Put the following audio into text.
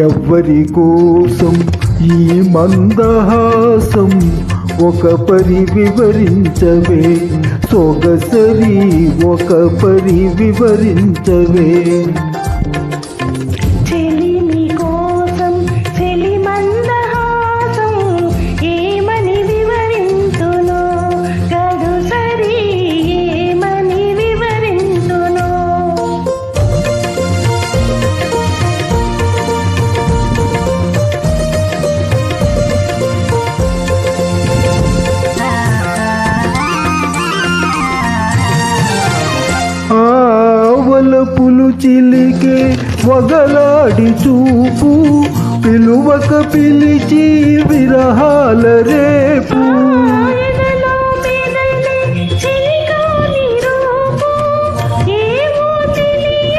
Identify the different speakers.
Speaker 1: ఎవ్వరి కోసం ఈ మందహాసం ఒక పరి వివరించవే సొగసరి ఒక పరి వివరించవే. ఆవలపులు చిలికే వగలాడి చూపు పిలువక పిలిచి విరహాల రేపు.